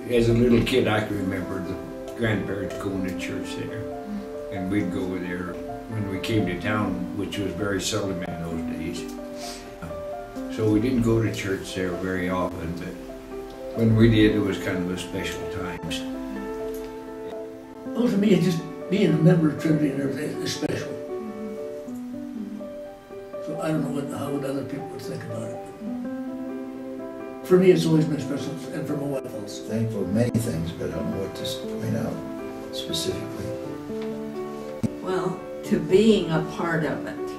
as a little kid, I can remember the grandparents going to church there. And we'd go there when we came to town, which was very seldom in those days. So we didn't go to church there very often, but when we did, it was kind of a special times. Well, to me, just being a member of Trinity and everything is special. So I don't know how other people would think about it. For me, it's always been special, and for my wife also. Thankful for many things, but I don't know what to point out specifically. Well, to being a part of it,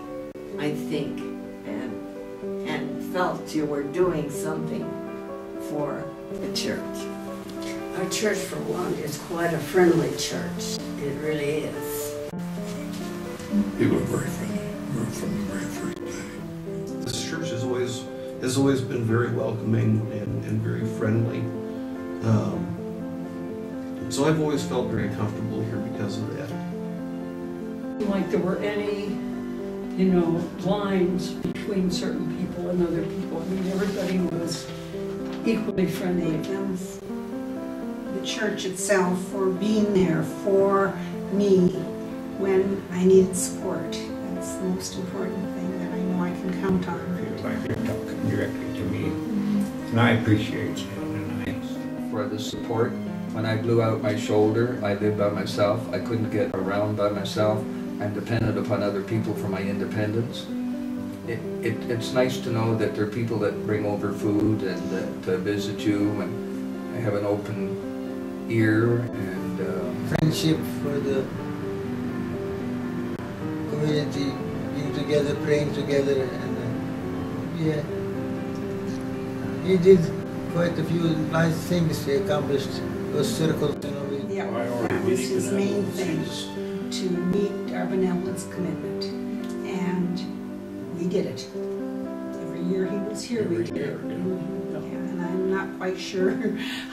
I think, and felt you were doing something for the church. Our church, for one, is quite a friendly church. It really is. People are very friendly. We're from the very first day. This church has always been very welcoming and very friendly. So I've always felt very comfortable here because of that. Like there were any, lines between certain people and other people. I mean, everybody was equally friendly. Thank the church itself for being there for me when I needed support. That's the most important thing that I know I can count on. I feel like they're talking directly to me, and I appreciate it. For the support. When I blew out my shoulder, I lived by myself. I couldn't get around by myself. I'm dependent upon other people for my independence. It's nice to know that there are people that bring over food and that visit you and have an open ear and friendship for the community, being together, praying together, and yeah, he did quite a few nice things. He accomplished those circles, Yeah, that was his main thing, to meet our benevolence commitment, and we did it. Every year he was here, we did it. And I'm not quite sure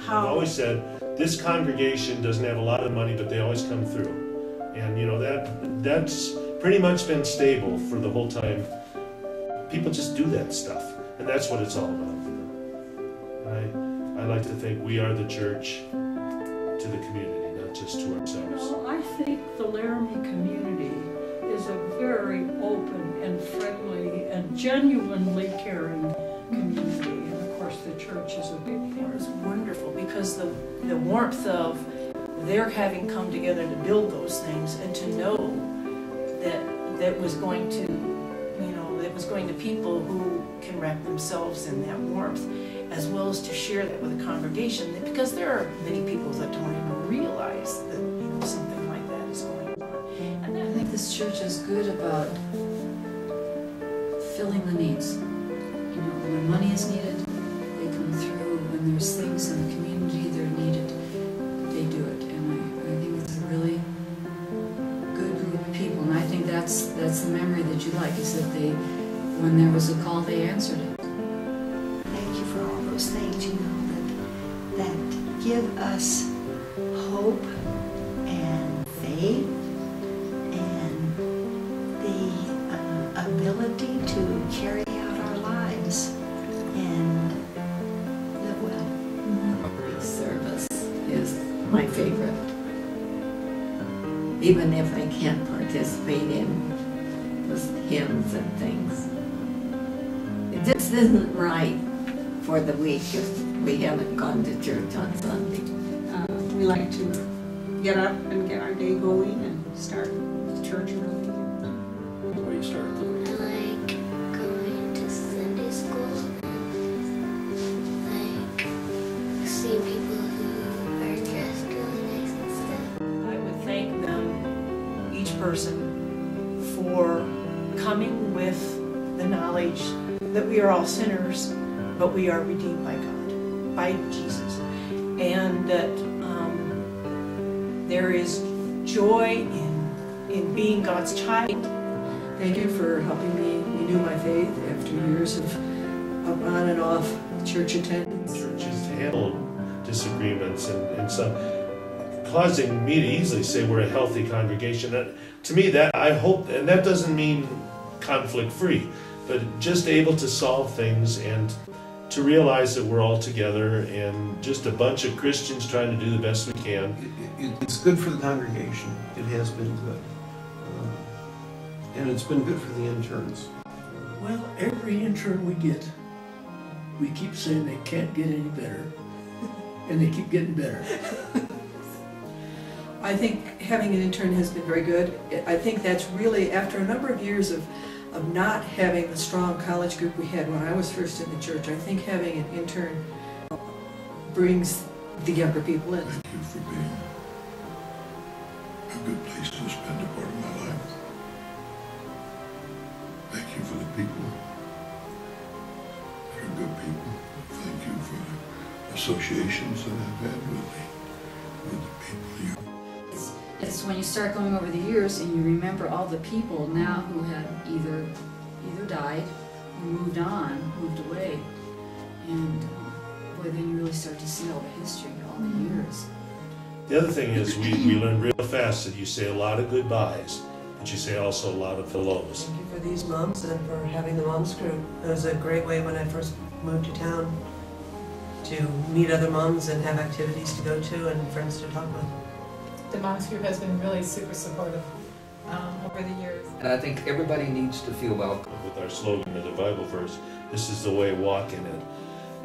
how. I've always said, this congregation doesn't have a lot of money, but they always come through. And that's pretty much been stable for the whole time. People just do that stuff, and that's what it's all about. I like to think we are the church to the community, not just to ourselves. Well, I think the Laramie community is a very open and friendly and genuinely caring community. And of course the church is a big part. It was wonderful because the warmth of their having come together to build those things and to know that was going to, that was going to people who can wrap themselves in that warmth, as well as to share that with the congregation, because there are many people that don't even realize that something like that is going on. And I think this church is good about filling the needs. When money is needed, they come through. When there's things in the community that are needed, they do it. And I think it's a really good group of people. And I think that's the memory that you like, is that when there was a call, they answered it. Those things, that give us hope and faith and the ability to carry out our lives and live well. Service is my favorite. Even if I can't participate in the hymns and things. It just isn't right for the week if we haven't gone to church on Sunday. We like to get up and get our day going and start church early. Where you start? I like going to Sunday school and seeing people who are dressed really nice and stuff. I would thank them, each person, for coming with the knowledge that we are all sinners, but we are redeemed by God, by Jesus, and that there is joy in being God's child. Thank you for helping me renew my faith after years of on and off church attendance. Churches handle disagreements and some, causing me to easily say we're a healthy congregation. To me, that I hope, and that doesn't mean conflict-free, but just able to solve things and to realize that we're all together and just a bunch of Christians trying to do the best we can. It's good for the congregation. It has been good. And it's been good for the interns. Well, every intern we get, we keep saying they can't get any better, and they keep getting better. I think having an intern has been very good. I think that's really, after a number of years of not having the strong college group we had when I was first in the church, I think having an intern brings the younger people in. Thank you for being a good place to spend a part of my life. Thank you for the people that are good people. Thank you for the associations that I've had with the people here. It's when you start going over the years and you remember all the people now who have either died or moved on, moved away, and boy, then you really start to see all the history, all the years. The other thing is we learned real fast that you say a lot of goodbyes, but you say also a lot of hellos. Thank you for these moms and for having the moms group. It was a great way when I first moved to town to meet other moms and have activities to go to and friends to talk with. The moms group has been really super supportive over the years. And I think everybody needs to feel welcome. With our slogan of the Bible verse, this is the way, walk in it.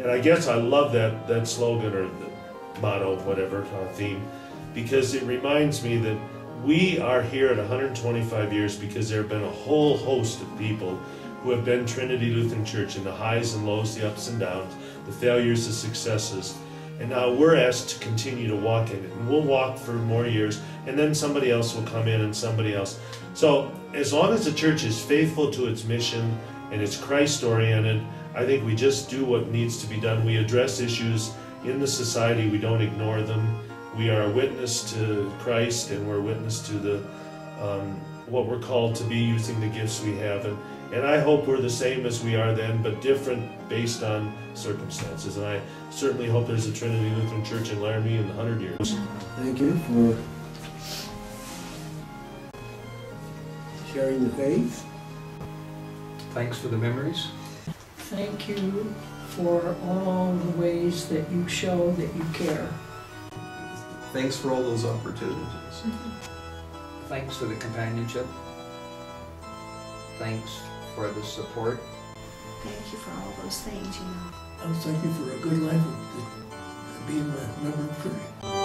And I guess I love that slogan or the motto, whatever, our theme, because it reminds me that we are here at 125 years because there have been a whole host of people who have been Trinity Lutheran Church in the highs and lows, the ups and downs, the failures, the successes. And now we're asked to continue to walk in it. And we'll walk for more years, and then somebody else will come in and somebody else. So as long as the church is faithful to its mission and it's Christ-oriented, I think we just do what needs to be done. We address issues in the society. We don't ignore them. We are a witness to Christ, and we're a witness to the what we're called to be, using the gifts we have. And I hope we're the same as we are then, but different based on circumstances. And I certainly hope there's a Trinity Lutheran Church in Laramie in 100 years. Thank you for sharing the faith. Thanks for the memories. Thank you for all the ways that you show that you care. Thanks for all those opportunities. Thanks for the companionship. Thanks for the support. Thank you for all those things, you know. I was thank you for a good life of being a member of Trinity.